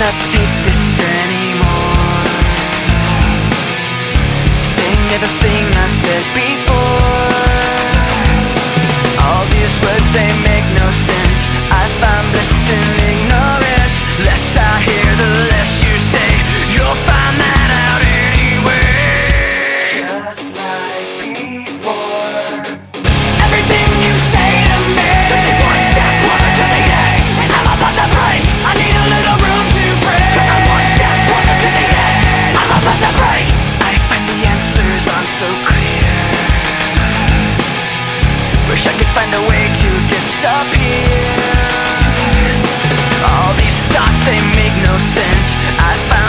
cannot take this anymore. Saying everything I've said before. All these words, they make no sense. I find bliss in ignorance. Less I hear, the less you say. You'll find that out anyway. Just like before. Everything you say to me takes me one step closer to the edge, and I'm about to break. I need a little room to breathe, 'cause I'm one step closer to the edge. I'm about to break. I find the answers aren't so clear. Wish I could find a way to disappear. All these thoughts, they make no sense. I find